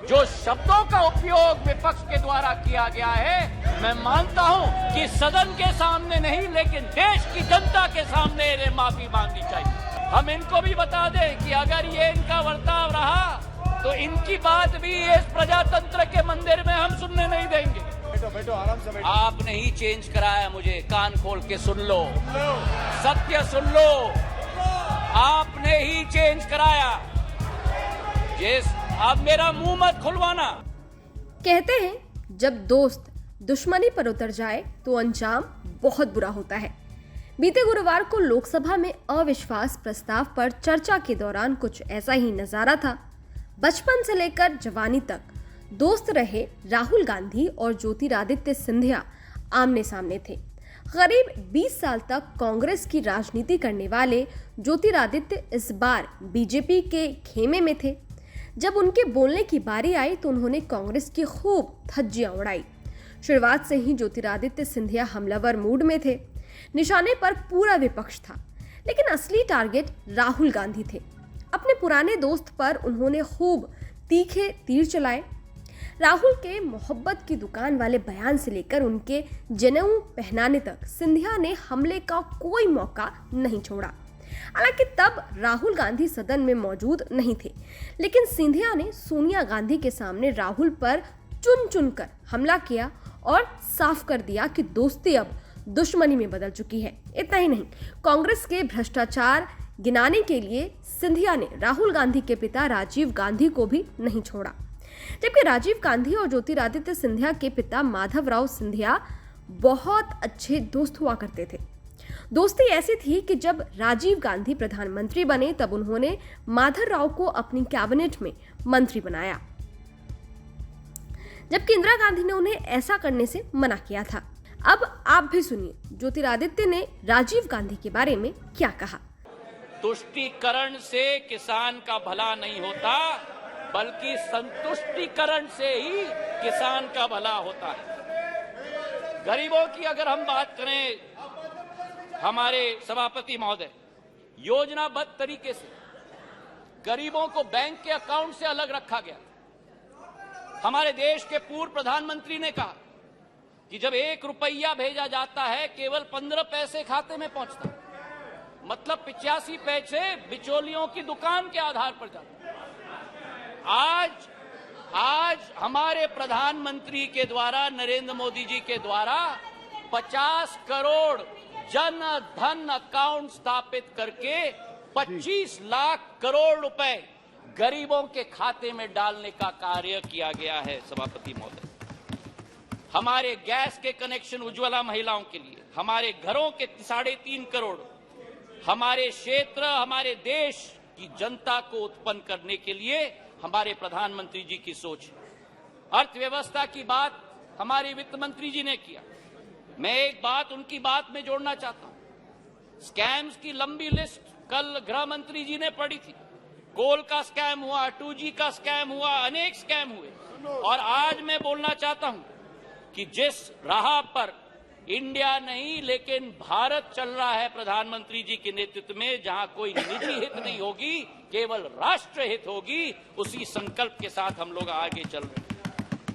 जो शब्दों का उपयोग विपक्ष के द्वारा किया गया है, मैं मानता हूं कि सदन के सामने नहीं लेकिन देश की जनता के सामने इन्हें माफी मांगनी चाहिए। हम इनको भी बता दें कि अगर ये इनका बर्ताव रहा तो इनकी बात भी इस प्रजातंत्र के मंदिर में हम सुनने नहीं देंगे। बैठो आराम से बैठो। आपने ही चेंज कराया, मुझे कान खोल के सुन लो, सत्य सुन लो, आपने ही चेंज कराया। अब मेरा मुंह मत खुलवाना। कहते हैं जब दोस्त दुश्मनी पर उतर जाए तो अंजाम बहुत बुरा होता है। बीते गुरुवार को लोकसभा में अविश्वास प्रस्ताव पर चर्चा के दौरान कुछ ऐसा ही नजारा था। बचपन से लेकर जवानी तक दोस्त रहे राहुल गांधी और ज्योतिरादित्य सिंधिया आमने सामने थे। करीब 20 साल तक कांग्रेस की राजनीति करने वाले ज्योतिरादित्य इस बार बीजेपी के खेमे में थे। जब उनके बोलने की बारी आई तो उन्होंने कांग्रेस की खूब धज्जियां उड़ाई। शुरुआत से ही ज्योतिरादित्य सिंधिया हमलावर मूड में थे। निशाने पर पूरा विपक्ष था, लेकिन असली टारगेट राहुल गांधी थे। अपने पुराने दोस्त पर उन्होंने खूब तीखे तीर चलाए। राहुल के मोहब्बत की दुकान वाले बयान से लेकर उनके जनेऊ पहनाने तक सिंधिया ने हमले का कोई मौका नहीं छोड़ा। हालांकि तब राहुल गांधी सदन में मौजूद नहीं थे, लेकिन सिंधिया ने सोनिया गांधी के सामने राहुल पर चुन चुन कर हमला किया और साफ कर दिया कि दोस्ती अब दुश्मनी में बदल चुकी है। इतना ही नहीं, कांग्रेस के भ्रष्टाचार गिनाने के लिए सिंधिया ने राहुल गांधी के पिता राजीव गांधी को भी नहीं छोड़ा। जबकि राजीव गांधी और ज्योतिरादित्य सिंधिया के पिता माधवराव सिंधिया बहुत अच्छे दोस्त हुआ करते थे। दोस्ती ऐसी थी कि जब राजीव गांधी प्रधानमंत्री बने तब उन्होंने माधवराव को अपनी कैबिनेट में मंत्री बनाया, जबकि इंदिरा गांधी ने उन्हें ऐसा करने से मना किया था। अब आप भी सुनिए ज्योतिरादित्य ने राजीव गांधी के बारे में क्या कहा। तुष्टीकरण से किसान का भला नहीं होता, बल्कि संतुष्टीकरण से ही किसान का भला होता है। गरीबों की अगर हम बात करें, हमारे सभापति महोदय योजनाबद्ध तरीके से गरीबों को बैंक के अकाउंट से अलग रखा गया। हमारे देश के पूर्व प्रधानमंत्री ने कहा कि जब 1 रुपया भेजा जाता है केवल 15 पैसे खाते में पहुंचता है, मतलब 85 पैसे बिचौलियों की दुकान के आधार पर जाता है। आज हमारे प्रधानमंत्री के द्वारा, नरेंद्र मोदी जी के द्वारा 50 करोड़ जन धन अकाउंट स्थापित करके 25 लाख करोड़ रुपए गरीबों के खाते में डालने का कार्य किया गया है। सभापति महोदय, हमारे गैस के कनेक्शन उज्ज्वला महिलाओं के लिए, हमारे घरों के 3.5 करोड़, हमारे क्षेत्र, हमारे देश की जनता को उत्पन्न करने के लिए हमारे प्रधानमंत्री जी की सोच। अर्थव्यवस्था की बात हमारे वित्त मंत्री जी ने किया। मैं एक बात उनकी बात में जोड़ना चाहता हूं। स्कैम्स की लंबी लिस्ट कल गृह मंत्री जी ने पढ़ी थी। कोल का स्कैम हुआ, 2G का स्कैम हुआ, अनेक स्कैम हुए। और आज मैं बोलना चाहता हूं कि जिस राह पर इंडिया नहीं लेकिन भारत चल रहा है प्रधानमंत्री जी के नेतृत्व में, जहां कोई निजी हित नहीं होगी, केवल राष्ट्र हित होगी, उसी संकल्प के साथ हम लोग आगे चल रहे हैं।